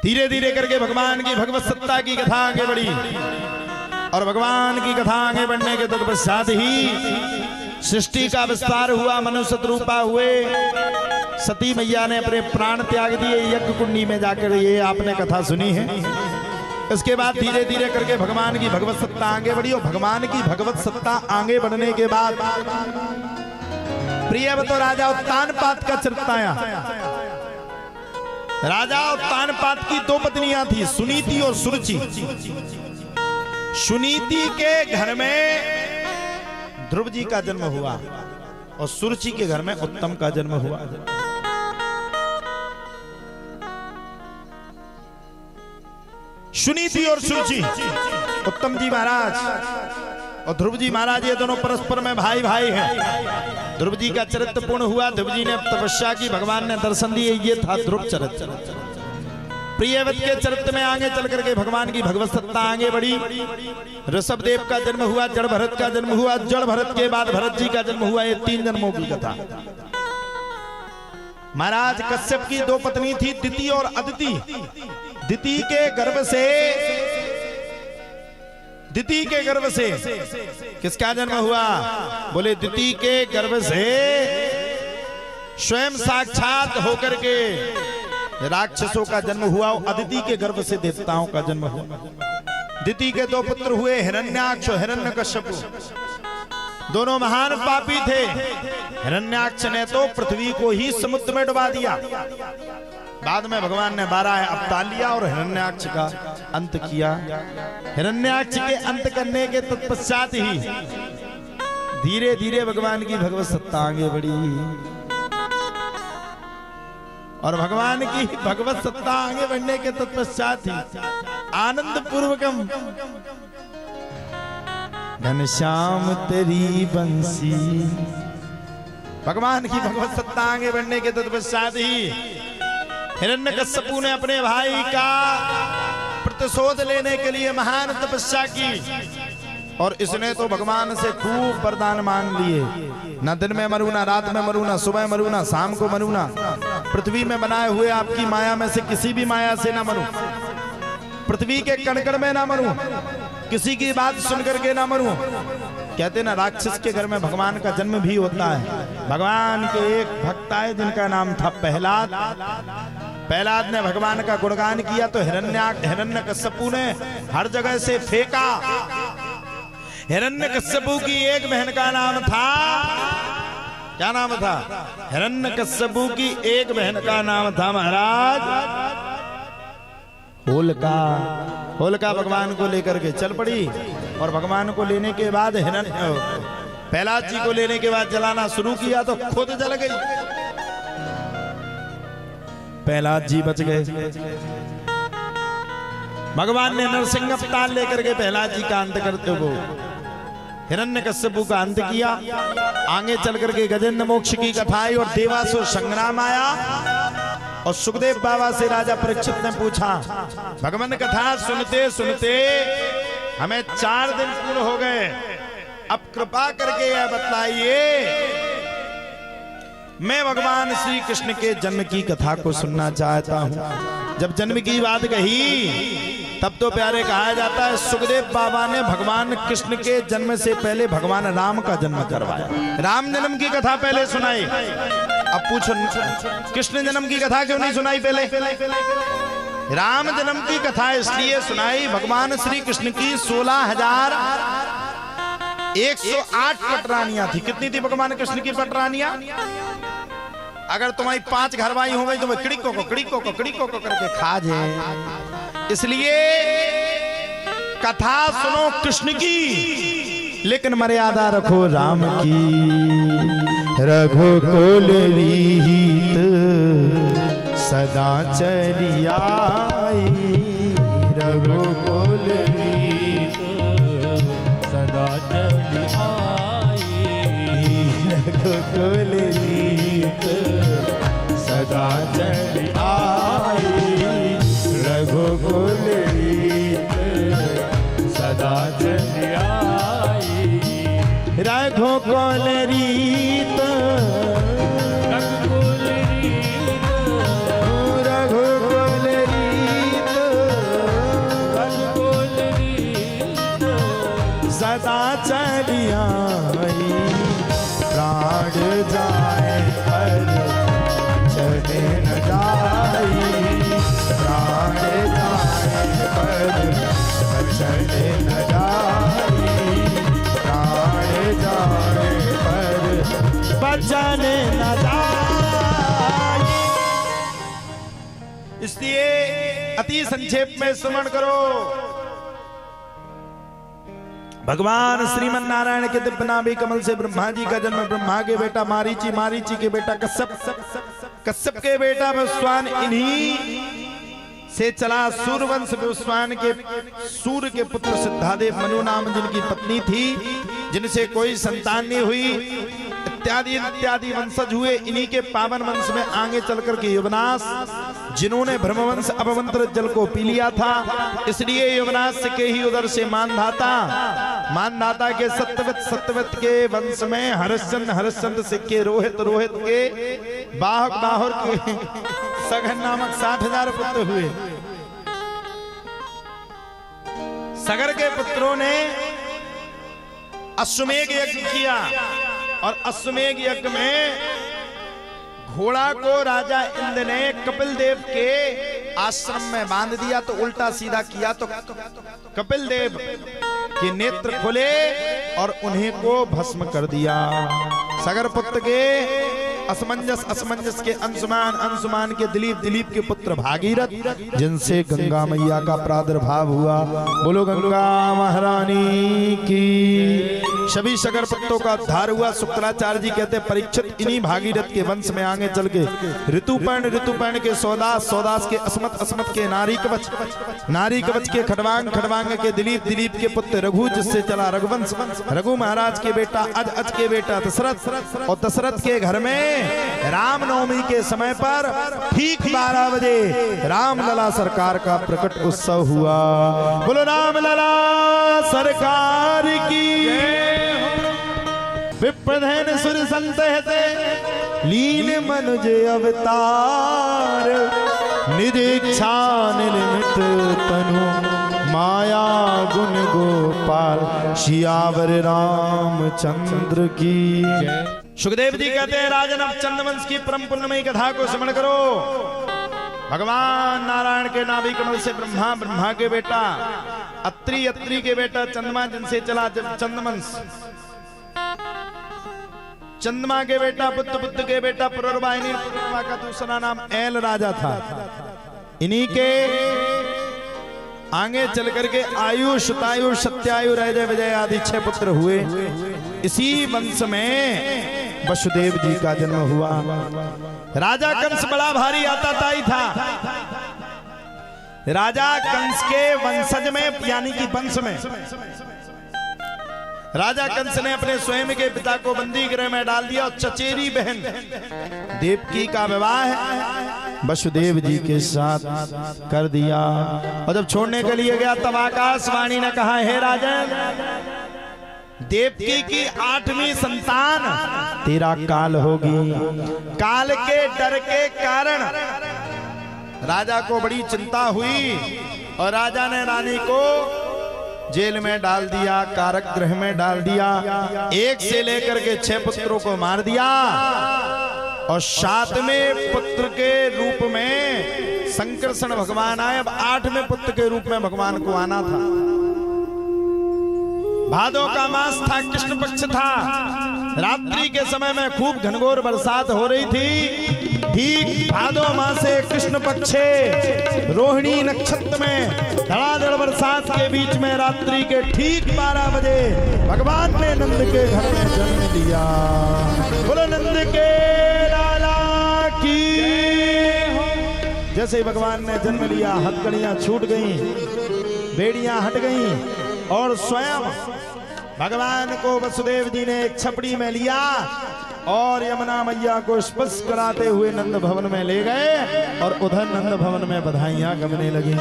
धीरे धीरे करके भगवान की भगवत सत्ता की कथा आगे बढ़ी और भगवान की कथा आगे बढ़ने के तत्पश्चात ही सृष्टि का विस्तार हुआ। मनुष्य रूपा हुए सती मैया ने अपने प्राण त्याग दिए यज्ञ कुंडी में जाकर, ये आपने कथा सुनी है। इसके बाद धीरे धीरे करके भगवान की भगवत सत्ता आगे बढ़ी और भगवान की भगवत सत्ता आगे बढ़ने के बाद प्रियव्रत राजा उत्तानपाद का चरित्र आया। राजा उत्तानपाद की दो पत्नियां थी, सुनीति और सुरुचि। सुनीति के घर में ध्रुव जी का जन्म हुआ और सुरुचि के घर में उत्तम का जन्म हुआ। सुनीति और सुरुचि, उत्तम जी महाराज और ध्रुव जी महाराज, ये दोनों परस्पर में भाई भाई हैं। ध्रुव जी का चरित्र पूर्ण हुआ, ध्रुव जी ने तपस्या की, भगवान ने दर्शन दिए, ये था ध्रुव चरित्र। प्रियव्रत के चरित्र में आगे चल करके भगवान की भगवत सत्ता आगे बढ़ी। ऋषभ देव का जन्म हुआ, जड़ भरत का जन्म हुआ, जड़ भरत के बाद भरत जी का जन्म हुआ। ये 3 जन्मों की कथा। महाराज कश्यप की 2 पत्नी थी, दिति और अदिति। दिति के गर्भ से किसका जन्म हुआ? बोले दिति के गर्भ से स्वयं साक्षात होकर के राक्षसों का जन्म हुआ। अदिति के गर्भ से देवताओं का जन्म हुआ। दिति के 2 पुत्र हुए, हिरण्याक्ष और हिरण्यकश्यप। दोनों महान पापी थे। हिरण्याक्ष ने तो पृथ्वी को ही समुद्र में डुबा दिया। बाद में भगवान ने 12 अवतार लिया और हिरण्याक्ष का अंत किया। हिरण्याक्ष के अंत करने के तत्पश्चात ही धीरे धीरे भगवान की भगवत सत्ता आगे बढ़ी और भगवान की भगवत सत्ता आगे बढ़ने के तत्पश्चात ही आनंद पूर्वकम घनश्याम तेरी बंसी, भगवान की भगवत सत्ता आगे बढ़ने के तत्पश्चात ही हिरण्यकश्यपु ने अपने भाई का प्रतिशोध लेने के लिए महान तपस्या की और इसने तो भगवान से खूब वरदान मांग लिए। न दिन में मरू, ना रात में मरू, ना सुबह मरू, ना शाम को मरू, ना पृथ्वी में बनाए हुए आपकी माया में से किसी भी माया से ना मरू, पृथ्वी के कण-कण में ना मरू, किसी की बात सुन करके ना मरू। कहते ना राक्षस के घर में भगवान का जन्म भी होता है। भगवान के एक भक्त आए जिनका नाम था प्रहलाद। प्रहलाद ने भगवान का गुणगान किया तो हिरण्यकश्यपु ने हर जगह से फेंका। हिरण्यकश्यपु की एक बहन का नाम था, क्या नाम था? हिरण्यकश्यपु की एक बहन का नाम था महाराज होलिका। होलिका भगवान को लेकर के चल पड़ी और भगवान को लेने के बाद प्रहलाद जी को लेने के बाद जलाना शुरू किया तो खुद जल गई। प्रहलाद जी बच गए। भगवान ने नरसिंह अवतार लेकर के प्रहलाद जी का अंत करते हुए हिरण्यकश्यपु का अंत किया। आगे चल करके गजेंद्र मोक्ष की कथा आई और देवासुर संग्राम आया और सुखदेव बाबा से राजा परीक्षित ने पूछा, भगवान कथा सुनते सुनते हमें 4 दिन पूर्ण हो गए, अब कृपा करके यह बतलाइए, मैं भगवान श्री कृष्ण के जन्म की कथा को सुनना चाहता हूं। जब जन्म की बात कही तब तो प्यारे कहा जाता है सुखदेव बाबा ने भगवान कृष्ण के जन्म से पहले भगवान राम का जन्म करवाया। राम जन्म की कथा पहले सुनाई। अब पूछो कृष्ण जन्म की कथा क्यों नहीं सुनाई पहले? राम जन्म की कथा इसलिए सुनाई, भगवान श्री कृष्ण की 16,108 पटरानियां थी। कितनी थी भगवान कृष्ण की पटरानियां? अगर तुम्हारी 5 घरवाई हो गई तो मैं कड़िको को करके खा जाए। इसलिए कथा सुनो कृष्ण की, लेकिन मर्यादा रखो राम की। रघुकुल रीत सदा चली आई, रघुकुल रीत सदा चली आई, रघुकुल रीत सदा चली आई, रघुकुल रीत सदा चली आई, रघुकुल रीत रघुकुल रीत, रघुकुल रीत इसलिए अति संक्षेप में स्मरण करो। भगवान श्रीमन नारायण के दिव्य नाभि कमल से ब्रह्मा जी का जन्म, ब्रह्मा के बेटा मारीची, मारीची के बेटा कश्यप, कश्यप के बेटा विश्वान, इन्हीं से चला सूर्यवंश। विश्वान के सूर्य के पुत्र सिद्धादेव मनु नाम जिनकी पत्नी थी, जिनसे कोई संतान नहीं हुई, इत्यादि इत्यादि वंशज हुए। इन्हीं के पावन वंश में आगे चलकर के युवनाश, जिन्होंने ब्रह्मवंश अपवित्र जल को पी लिया था, इसलिए युवनाश के ही उधर से मानधाता के सत्यवत के वंश में हरिश्चंद्र, हरिश्चंद्र सिक्के रोहित, रोहित के बाहुक, बाहुर के सघन नामक 60,000 पुत्र हुए। सगर के पुत्रों ने अश्वमेघ यज्ञ किया और अश्वमेघ यज्ञ में घोड़ा को राजा इंद्र ने कपिल देव के आश्रम में बांध दिया, तो उल्टा सीधा किया तो कपिल देव के नेत्र खुले और उन्हें को भस्म कर दिया। सगर पुत्र के असमंजस के अंशुमान, अंशुमान के दिलीप, दिलीप के पुत्र भागीरथ, जिनसे गंगा मैया का प्रादुर्भाव हुआ। बोलो गंगा महारानी की। सभी सगर पुत्रों का उद्धार हुआ। शुक्राचार्य जी कहते परीक्षित इन्हीं भागीरथ के वंश में आगे चल के ऋतुपर्ण, ऋतुपर्ण के सौदास, सौदास के अस्मत, अस्मत के नारी कवच, नारी कवच के खड़वांग, खड़वांग के दिलीप, दिलीप के पुत्र रघु, जिससे चला रघुवंश, रघु महाराज के बेटा अज, अज के बेटा दशरथ, और दशरथ के घर में रामनवमी के समय पर ठीक 12 बजे रामलला सरकार का प्रकट उत्सव हुआ। बोलो रामलला सरकार की। विप्रधन सुर संत है लीन मनुज अवतार, निज इच्छा निर्मित तनु माया गुण गोपाल, सियावर रामचंद्र की। सुखदेव जी कहते हैं राजन अब चंद्रवंश की परम पुण्यमयी कथा को स्मरण करो। भगवान नारायण के नाभि कमल से ब्रह्मा, ब्रह्मा के बेटा अत्रि, अत्रि के बेटा चंद्रमा, जिनसे चला चंद्रवंश। चंद्रमा के बेटा बुद्ध, बुद्ध के बेटा पुरुरवा, पुरुरवा का दूसरा नाम एल राजा था। इन्हीं के आगे चल करके आयु, शतायु, सत्यायु, राजा विजय आदि 6 पुत्र हुए। इसी वंश में वसुदेव जी का जन्म हुआ। राजा कंस बड़ा भारी आताताई था। राजा कंस के वंशज में, यानी कि वंश में, राजा कंस ने अपने स्वयं के पिता को बंदी गृह में डाल दिया और चचेरी बहन देवकी का विवाह वसुदेव जी के साथ कर दिया। और जब छोड़ने के लिए गया तब आकाशवाणी ने कहा, हे राजन, देवकी की 8वीं संतान तेरा काल होगी। काल के डर के कारण राजा को बड़ी चिंता हुई और राजा ने रानी को जेल में डाल दिया, कारागृह में डाल दिया। 1 से लेकर के 6 पुत्रों को मार दिया और 7वें पुत्र के रूप में संकर्षण भगवान आए। अब 8वें पुत्र के रूप में भगवान को आना था। भादों का मास था, कृष्ण पक्ष था। रात्रि के समय में खूब घनघोर बरसात हो रही थी। ठीक भादो मासे कृष्ण पक्षे रोहिणी नक्षत्र में धड़ाधड़ बरसात के बीच में रात्रि के ठीक 12 बजे भगवान ने नंद के घर में जन्म लिया। बोलो नंद के लाला की। जैसे ही भगवान ने जन्म लिया, हथकड़ियां छूट गईं, बेड़ियां हट गईं और स्वयं भगवान को वसुदेव जी ने एक छपड़ी में लिया और यमुना मैया को स्पर्श कराते हुए नंद भवन में ले गए और उधर नंद भवन में बधाइयां गमने लगी।